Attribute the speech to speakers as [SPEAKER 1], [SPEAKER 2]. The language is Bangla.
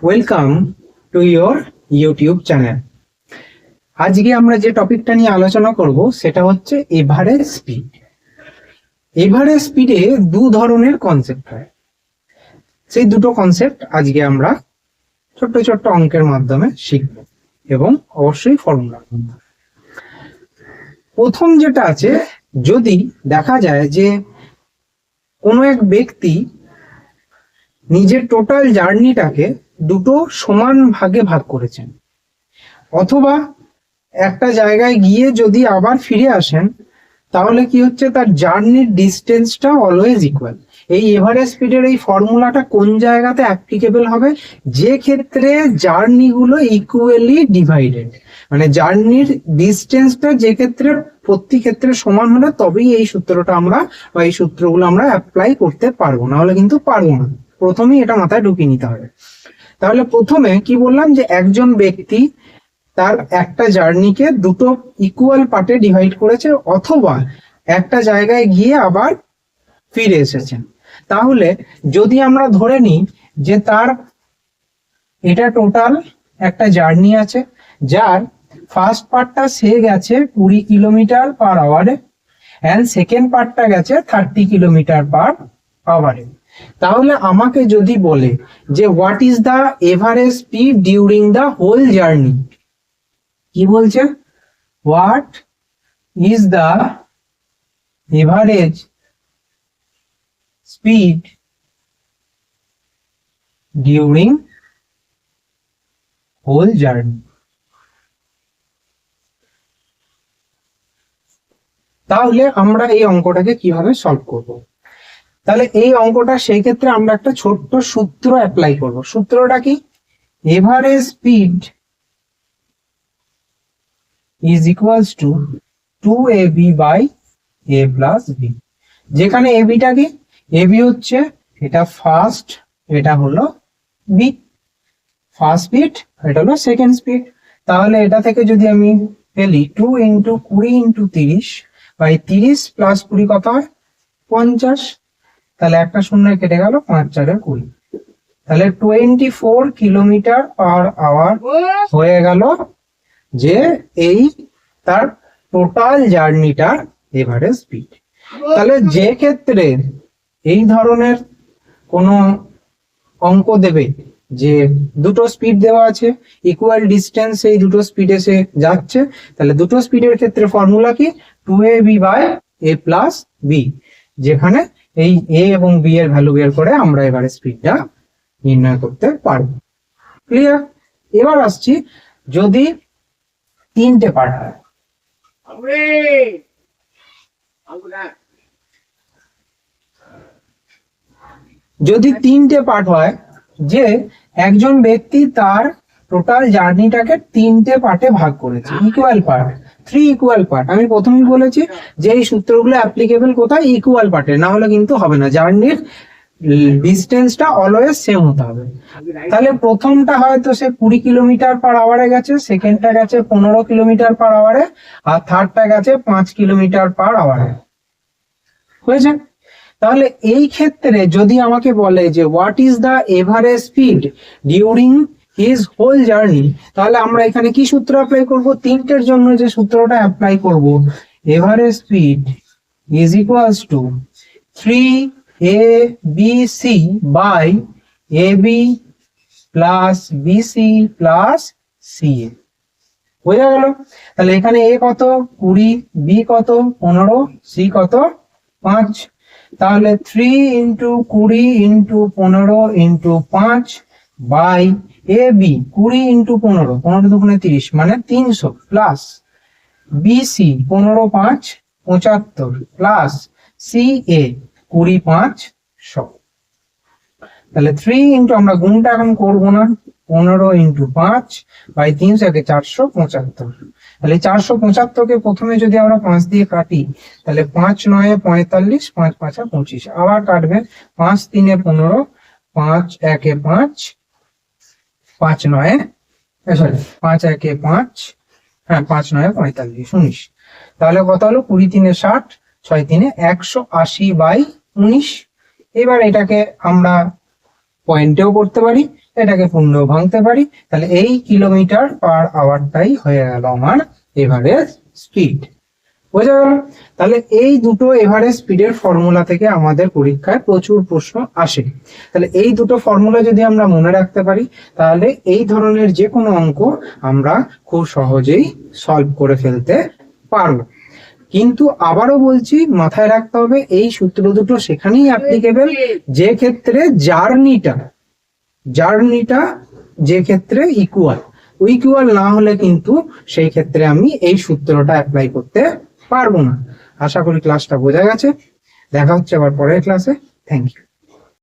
[SPEAKER 1] Welcome to your YouTube channel. আজকে আমরা যে টপিকটা নিয়ে আলোচনা করব সেটা হচ্ছে এভারেজ স্পিড। এভারেজ স্পিডে দু ধরনের কনসেপ্ট হয়, সেই দুটো কনসেপ্ট আজকে আমরা ছোট্ট ছোট্ট অঙ্কের মাধ্যমে শিখব এবং অবশ্যই ফর্মুলা। প্রথম যেটা আছে, যদি দেখা যায় যে কোনো এক ব্যক্তি নিজের টোটাল জার্নিটাকে দুটো সমান ভাগে ভাগ করেছেন, অথবা একটা জায়গায় গিয়ে যদি আবার ফিরে আসেন, তাহলে কি হচ্ছে, তার জার্নির ডিস্টেন্সটা অলওয়েজ ইকুয়াল। এই এভারেজ স্পিডের এই ফর্মুলাটা কোন জায়গাতে অ্যাপ্লিকেবল হবে? যে ক্ষেত্রে জার্নিগুলো ইকুয়ালি ডিভাইডেড, মানে জার্নির ডিস্টেন্সটা যে ক্ষেত্রে প্রত্যেক ক্ষেত্রে সমান হলে তবেই এই সূত্রটা আমরা বা এই সূত্রগুলো আমরা অ্যাপ্লাই করতে পারবো, না হলে কিন্তু পারবো না। প্রথমেই এটা মাথায় ঢুকিয়ে নিতে হবে। তাহলে প্রথমে কি বললাম, যে একজন ব্যক্তি তার একটা জার্নিকে দুটো ইকুয়াল পার্টে ডিভাইড করেছে, অথবা একটা জায়গায় গিয়ে আবার ফিরে এসেছেন। তাহলে যদি আমরা ধরে নিই যে তার এটা টোটাল একটা জার্নি আছে, যার ফার্স্ট পার্টটা সে গেছে 20 কিলোমিটার পার আওয়ারে এন্ড সেকেন্ড পার্টটা গেছে 30 কিলোমিটার পার আওয়ারে। তাহলে আমাকে যদি বলে যে what is the average speed during the whole journey, কি বলছে? What is the average speed during whole journey. তাহলে আমরা এই অঙ্কটাকে কিভাবে সলভ করব? তাহলে এই অঙ্কটা সেই ক্ষেত্রে আমরা একটা ছোট্ট সূত্র অ্যাপ্লাই করব। সূত্রটা কি? Average speed is equals to 2ab by a plus b, যেখানে ab টা কি? ab হচ্ছে এটা ফার্স্ট, এটা হলো b, ফার্স্ট স্পিড, এটা হলো সেকেন্ড স্পিড। তাহলে এটা থেকে যদি আমি পেলি 2 ইন্টু 20 ইন্টু 30 বাই 30 প্লাস 20 কত হয়? 50। তাহলে একটা শূন্য কেটে গেল, 5 4 20, তাহলে 24 কিলোমিটার পার আওয়ার হয়ে গেল যে এই তার টোটাল জার্নিটার এভারেজ স্পিড। তাহলে যে ক্ষেত্রে এই ধরনের কোনো অঙ্ক দেবে যে দুটো স্পিড দেওয়া আছে, ইকুয়াল ডিস্টেন্স, এই দুটো স্পিডে সে যাচ্ছে, তাহলে দুটো স্পিডের ক্ষেত্রে ফর্মুলা কি? 2ab by a plus b, যেখানে এই a এবং b এর ভ্যালু বের করে আমরা এভারেজ স্পিডটা নির্ণয় করতে পারবো। ক্লিয়ার? এবার আসছি, যদি তিনটে পার্ট হয়, যদি তিনটে পার্ট হয়, যে একজন ব্যক্তি তার টোটাল জার্নিটাকে তিনটে পার্টে ভাগ করেছে, ইকুয়াল পার্ট, 3 ইকুয়াল পার্ট। আমি প্রথমেই বলেছি যে এই সূত্রগুলো অ্যাপ্লিকেবল কোথায়? ইকুয়াল পার্টে, না হলে কিন্তু হবে না, জার্নির ডিস্টেন্সটা অলওয়েজ সেম হতে হবে। তাহলে প্রথমটা হয়তো সে 20 কিলোমিটার পার আওয়ারে গেছে, সেকেন্ডটা গেছে 15 কিলোমিটার পার আওয়ারে, আর থার্ডটা গেছে 5 কিলোমিটার পার আওয়ারে। হয়েছে? তাহলে এই ক্ষেত্রে যদি আমাকে বলে যে what is the average speed during his whole journey, তাহলে আমরা এখানে কি সূত্র অ্যাপ্লাই করব? তিনটের জন্য যে সূত্রটা অ্যাপ্লাই করব, average speed is equals to 3abc by ab plus bc plus ca। বোঝা গেল? তাহলে এখানে a কত? 20, b কত? 15, c কত? 5। তাহলে 3 into 20 into 15 into 5 by ab 20 into 15, 15 দুগুণে 30 মানে 300, প্লাস bc 15 5 75 প্লাস ca 20 5 100। তাহলে 3 ইন্টু, আমরা গুণটা এখন করবো না, 15 ইন্টু 5 বাই 300 কে 475। তাহলে 475 কে প্রথমে যদি আমরা 5 দিয়ে কাটি, তাহলে 5 9 45, 5 5 25, আবার কাটবে, 5 3 15, 5 1 5, 5 9 সরি 5 1 5, হ্যাঁ 5 9 45 19। তাহলে কত হলো? 20 3 60, 6 3 180 বাই 19। এবার এটাকে আমরা পয়েন্টেও করতে পারি এটাকে পূর্ণেও ভাঙতে পারি, তাহলে এই কিলোমিটার পার আওয়ারটাই হয়ে গেল আমার এভারেজ স্পিড। বোঝা গেল? তাহলে এই দুটো এভারেজ স্পিডের ফর্মুলা থেকে আমাদের পরীক্ষায় প্রচুর প্রশ্ন আসে। তাহলে এই দুটো ফর্মুলা যদি আমরা মনে রাখতে পারি, তাহলে এই ধরনের যে কোনো অঙ্ক আমরা খুব সহজেই সলভ করে ফেলতে পারবো। কিন্তু আবারও বলছি, মাথায় রাখতে হবে এই সূত্র দুটো সেখানেই অ্যাপ্লিকেবল যে ক্ষেত্রে জার্নিটা যে ক্ষেত্রে ইকুয়াল না হলে কিন্তু সেই ক্ষেত্রে আমি এই সূত্রটা অ্যাপ্লাই করতে পারবো না। আশা করি ক্লাসটা বোঝা গেছে। দেখা হচ্ছে আবার পরের ক্লাসে। Thank you.